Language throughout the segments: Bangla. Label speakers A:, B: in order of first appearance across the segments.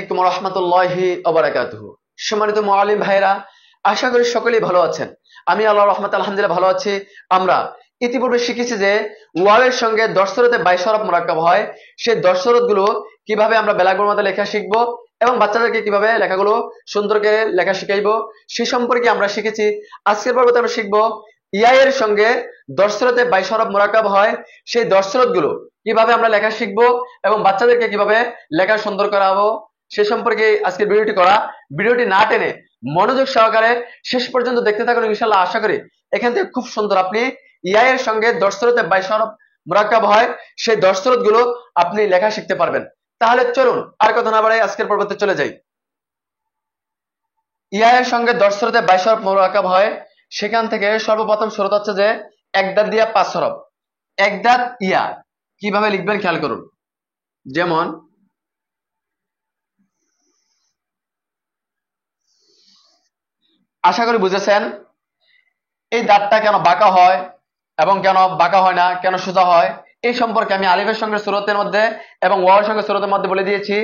A: আলাইকুম ওয়া রাহমাতুল্লাহি ওয়া বারাকাতুহু। সম্মানিত মুআল্লিম ভাইরা, আশা করি সকলেই ভালো আছেন। আমি আল্লাহর রহমতে আলহামদুলিল্লাহ ভালো আছি। আমরা ইতিপূর্বে শিখেছি যে ওয়াওয়ের সঙ্গে 10 হরফে 22 হরফ মুরাক্কাব হয়। সেই 10 হরফগুলো কিভাবে আমরা বেলাগুলোর মধ্যে লেখা শিখবো এবং বাচ্চাদেরকে কিভাবে লেখাগুলো সুন্দর করে লেখা শিখাইবো সে সম্পর্কে আমরা শিখেছি। আজকের পর্বে আমরা শিখবো ইয়া এর সঙ্গে 10 হরফে 22 হরফ মুরাক্কাব হয়, সেই 10 হরফগুলো কিভাবে আমরা লেখা শিখবো এবং বাচ্চাদেরকে কিভাবে লেখা সুন্দর করাবো সে সম্পর্কে আজকের ভিডিওটি করা। ভিডিওটি না টেনে মনোযোগ সহকারে শেষ পর্যন্ত দেখতে থাকুন। ইনশাআল্লাহ আশা করি এখান থেকে খুব সুন্দর আপনি ইয়া এর সঙ্গে 10 হরফে 22 হরফ মুরাক্কাব হয় সেই 10 হরফগুলো আপনি লেখা শিখতে পারবেন। তাহলে চলুন আর কথা না বাড়াই আজকের পর্বতে চলে যাই। ইয়া এর সঙ্গে 10 হরফে 22 হরফ মুরাক্কাব হয়, সেখান থেকে সর্বপ্রথম শুরু হচ্ছে যে এক দাঁত দিয়া 5 হরফ। এক দাঁত ইয়া কিভাবে লিখবেন খেয়াল করুন। যেমন আশা করি বুঝেছেন এই দাঁতটা কেন বাঁকা হয় এবং কেন বাঁকা হয় না, কেন সোজা হয়, এই সম্পর্কে আমি আলিফের সঙ্গে সূরতের মধ্যে এবং ওয়াওয়ের সঙ্গে সূরতের মধ্যে বলে দিয়েছি।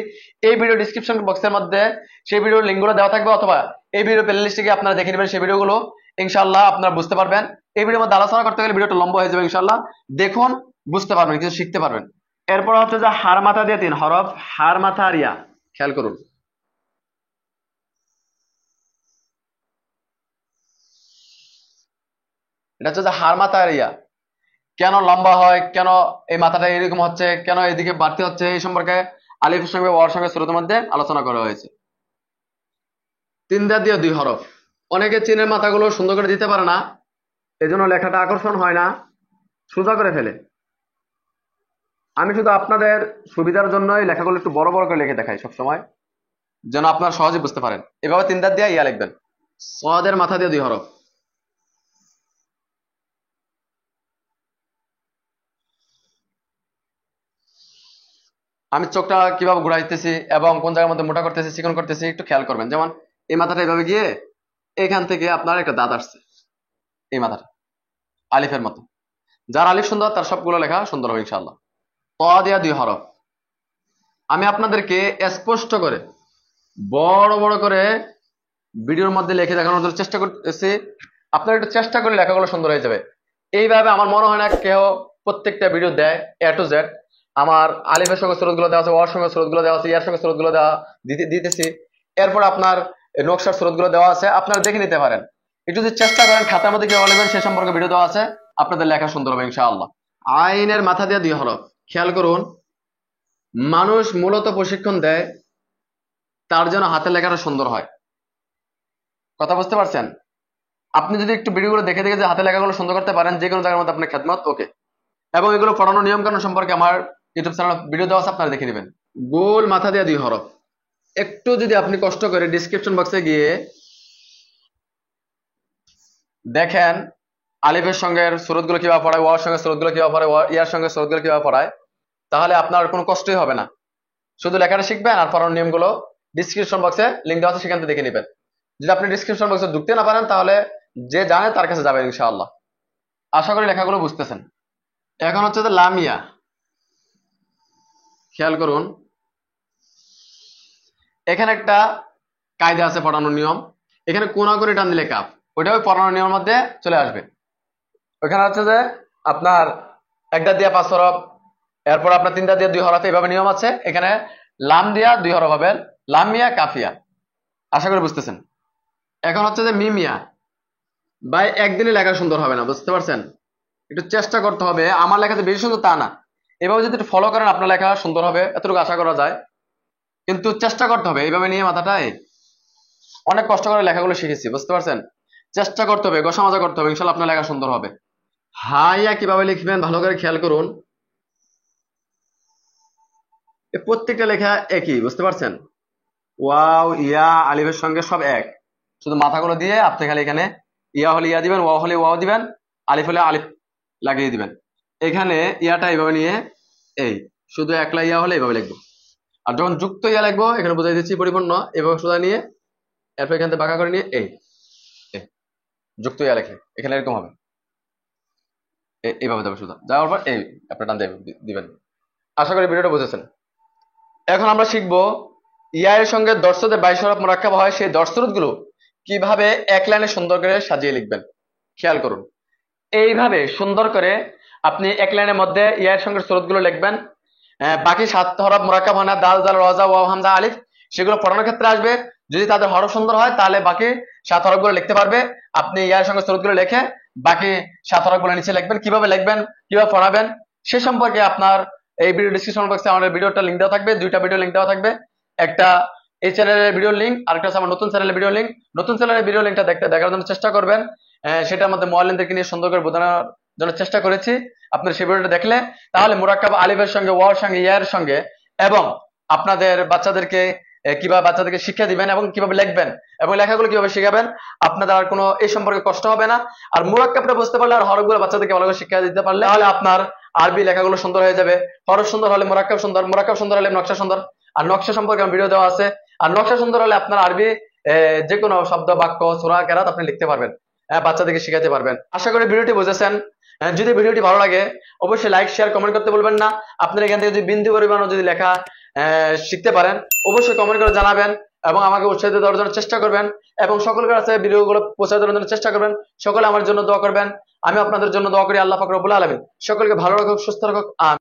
A: এই ভিডিও ডিসক্রিপশন বক্সের মধ্যে সেই ভিডিওর লিঙ্কগুলো দেওয়া থাকবে, অথবা এই ভিডিও প্লেলিস্টে গিয়ে আপনারা দেখে নেবেন সেই ভিডিওগুলো। ইনশাআল্লাহ আপনারা বুঝতে পারবেন। এই ভিডিওর মধ্যে আলোচনা করতে গেলে ভিডিওটা লম্বা হয়ে যাবে। ইনশাআল্লাহ দেখুন, বুঝতে পারবেন, কিছু শিখতে পারবেন। এরপর হচ্ছে যে হার মাথা দিয়ে 3 হরফ, হার মাথা আর ইয়া খেয়াল করুন। এটা হচ্ছে যে হার মাথা আর ইয়া কেন লম্বা হয়, কেন এই মাথাটা এরকম হচ্ছে, কেন এদিকে বাড়তি হচ্ছে, এই সম্পর্কে আলিফের সঙ্গে ওয়ার সঙ্গে সূরতের মধ্যে আলোচনা করা হয়েছে। 3 দাঁত দিয়ে 2 হরফ। অনেকে চিনের মাথাগুলো সুন্দর করে দিতে পারে না, এজন্য লেখাটা আকর্ষণ হয় না, সোজা করে ফেলে। আমি শুধু আপনাদের সুবিধার জন্যই লেখাগুলো একটু বড় বড় করে লিখে দেখাই সবসময়, যেন আপনারা সহজে বুঝতে পারেন। এভাবে 3 দাঁত দিয়ে ইয়া লিখবেন। সদের মাথা দিয়ে 2 হরফ। আমি চোখটা কিভাবে ঘুরাইতেছি এবং কোন জায়গার মধ্যে মোটা করতেছি চিকন করতেছি একটু খেয়াল করবেন। যেমন এই মাথাটা এইভাবে গিয়ে এখান থেকে আপনার একটা দাঁত আসছে, এই মাথাটা আলিফের মতো। যার আলিফ সুন্দর তার সবগুলো লেখা সুন্দর হবে ইনশাআল্লাহ। ত দিয়া 2 হরফ। আমি আপনাদেরকে স্পষ্ট করে বড় বড় করে ভিডিওর মধ্যে লিখে দেখানোর জন্য চেষ্টা করতেছি। আপনারা একটু চেষ্টা করে লেখাগুলো সুন্দর হয়ে যাবে। এইভাবে আমার মনে হয় না কেউ প্রত্যেকটা ভিডিও দেয় এ টু জেড। আমার আলিফের সঙ্গে স্রোতগুলো দেওয়া আছে, ওয়ার সঙ্গে স্রোতগুলো দেওয়া আছে, ইয়ার সঙ্গে স্রোতগুলো দেওয়া দিতেছি। এরপর আপনার নকশার স্রোতগুলো দেওয়া আছে, আপনারা দেখে নিতে পারেন। একটু যদি চেষ্টা করেন খাতার মধ্যে কিভাবে লিখবেন সে সম্পর্কে ভিডিও দেওয়া আছে, আপনাদের লেখা সুন্দর হবে ইনশাআল্লাহ। আইনের মাথা দিয়ে 2 হরফ। খেয়াল করুন, মানুষ মূলত প্রশিক্ষণ দেয় তার জন্য হাতের লেখাটা সুন্দর হয়। কথা বুঝতে পারছেন? আপনি যদি একটু ভিডিওগুলো দেখে দেখে যে হাতে লেখাগুলো সুন্দর করতে পারেন, যে কোনো জায়গার মধ্যে আপনার খেদমত ওকে। এবং এগুলো পড়ানোর নিয়ম কানুন সম্পর্কে আমার ইউটিউব চ্যানেল ভিডিও দেওয়া আছে, আপনারা দেখে নেবেন। গোল মাথা দিয়ে 2 হরফ। একটু যদি আপনি কষ্ট করে ডিসক্রিপশন বক্সে গিয়ে দেখেন আলিফের সঙ্গে স্রোতগুলো কিভাবে পড়ায়, ওয়ার সঙ্গে স্রোতগুলো কিভাবে পড়ায়, ইয়ার সঙ্গে স্রোতগুলো কিভাবে পড়ায়, তাহলে আপনার কোনো কষ্টই হবে না। শুধু লেখাটা শিখবেন আর পড়ানোর নিয়মগুলো ডিসক্রিপশন বক্সে লিঙ্ক দেওয়া আছে, সেখান থেকে দেখে নেবেন। যদি আপনি ডিসক্রিপশন বক্সে ঢুকতে না পারেন তাহলে যে জানে তার কাছে যাবেন ইনশাআল্লাহ। আশা করি লেখাগুলো বুঝতেছেন। এখন হচ্ছে যে লামিয়া। খেয়াল করুন, এখানে একটা কায়দা আছে পড়ানোর নিয়ম। এখানে কোনা করে টান দিলে কাপ, ওইটা ওই পড়ানোর নিয়মের মধ্যে চলে আসবে। ওইখানে হচ্ছে যে আপনার এক দাঁত দিয়া 5 হরফ, এরপর আপনার 3 দাঁত দিয়ে 2 হরফ, এইভাবে নিয়ম আছে। এখানে লাম দিয়া 2 হরফ হবে, লামিয়া কাফিয়া। আশা করি বুঝতেছেন। এখন হচ্ছে যে মিমিয়া। ভাই একদিনে লেখা সুন্দর হবে না, বুঝতে পারছেন? একটু চেষ্টা করতে হবে। আমার লেখাতে বেশি সুন্দর তা না, এভাবে যদি একটু ফলো করেন আপনার লেখা সুন্দর হবে, এতটুকু আশা করা যায়। কিন্তু চেষ্টা করতে হবে। এইভাবে নিয়ে মাথাটায় অনেক কষ্ট করে লেখাগুলো শিখেছি, বুঝতে পারছেন? চেষ্টা করতে হবে, গোসা মাজা করতে হবে, ইনশাল্লাহ আপনার লেখা সুন্দর হবে। হাইয়া কিভাবে লিখবেন ভালো করে খেয়াল করুন। প্রত্যেকটা লেখা একই, বুঝতে পারছেন? ওয়াও ইয়া আলিফের সঙ্গে সব এক, শুধু মাথাগুলো দিয়ে আপনি খালি এখানে ইয়া হলে ইয়া দিবেন, ওয়াও হলে ওয়াও দিবেন, আলিফ হলে আলিফ লাগিয়ে দিবেন। এখানে ইয়াটা এইভাবে নিয়ে এই শুধু একলা ইয়া হলে এইভাবে লিখবো। আর যখন যুক্ত ইয়া লিখবো এখানে বুঝাই দিচ্ছি পরিপূর্ণ, এভাবে সোজা নিয়ে এরপর এখান থেকে বাঁকা করে নিয়ে এই যুক্ত ইয়া লেখে এখানে এরকম হবে, এইভাবে দেবে সোজা যাওয়ার পর এই আপনার টান দিবেন। আশা করি ভিডিওটা বুঝেছেন। এখন আমরা শিখবো ইয়ার সঙ্গে দর্শতে 22 হরফ মোরাক্কাব হয়, সেই দর্শরত গুলো কিভাবে এক লাইনে সুন্দর করে সাজিয়ে লিখবেন খেয়াল করুন। এইভাবে সুন্দর করে আপনি এক লাইনের মধ্যে ইয়ার সঙ্গে সুরত গুলো লিখবেন। বাকি 7 হরফ মোরাক্কাব হয় না, দাল জাল রজা ওয়াও হামজা আলিফ, সেগুলো পড়ানোর ক্ষেত্রে আসবে। যদি তাদের হরফ সুন্দর হয় তাহলে বাকি 7 হরফ গুলো লিখতে পারবে। আপনি ইয়ার সঙ্গে সুরত গুলো লিখে বাকি 7 হরফ গুলো নিচে লিখবেন। কিভাবে লিখবেন, কিভাবে পড়াবেন সে সম্পর্কে আপনার এই ভিডিও ডিসক্রিপশন বক্সে আমাদের ভিডিওটা লিংক দেওয়া থাকবে, দুইটা ভিডিও লিংক দেওয়া থাকবে। একটা এই চ্যানেলের ভিডিও লিংক, আরেকটা হচ্ছে আমার নতুন চ্যানেলের ভিডিও লিংক। নতুন চ্যানেলের ভিডিও লিংকটা দেখার জন্য চেষ্টা করবেন। সেটার মধ্যে মুআল্লিমদেরকে নিয়ে সুন্দর করে বোঝানোর জন্য চেষ্টা করেছি। আপনার সেই ভিডিওটা দেখলে তাহলে মুরাক্কাব আলিফের সঙ্গে ওয়ার সঙ্গে ইয়ার সঙ্গে এবং আপনাদের বাচ্চাদেরকে কিভাবে বাচ্চাদেরকে শিক্ষা দিবেন এবং কিভাবে লিখবেন এবং লেখাগুলো কিভাবে শিখাবেন, আপনাদের আর কোনো এই সম্পর্কে কষ্ট হবে না। আর মুরাক্কাবটা বুঝতে পারলে আর হরফগুলো বাচ্চাদেরকে ভালো করে শিক্ষা দিতে পারলে তাহলে আপনার আরবি লেখাগুলো সুন্দর হয়ে যাবে। হরফ সুন্দর হলে মুরাক্কাব সুন্দর, মুরাক্কাব সুন্দর হলে নকশা সুন্দর। আর নকশা সম্পর্কে আমার ভিডিও দেওয়া আছে। আর নকশা সুন্দর হলে আপনার আরবি যে কোনো শব্দ বাক্য সূরা কেরাত আপনি লিখতে পারবেন, বাচ্চাদেরকে শিখাতে পারবেন। আশা করি ভিডিওটি বুঝেছেন। যদি ভিডিওটি ভালো লাগে অবশ্যই লাইক শেয়ার কমেন্ট করতে বলবেন না। আপনার এখান থেকে যদি বিন্দু পরিমাণও যদি লেখা শিখতে পারেন অবশ্যই কমেন্ট করে জানাবেন এবং আমাকে উৎসাহিত দেওয়ার জন্য চেষ্টা করবেন এবং সকলের কাছে ভিডিওগুলো পৌঁছে দেওয়ার জন্য চেষ্টা করবেন। সকলে আমার জন্য দোয়া করবেন, আমি আপনাদের জন্য দোয়া করি। আল্লাহ পাক রব্বুল আলামিন সকলকে ভালো রাখুক, সুস্থ রাখুক।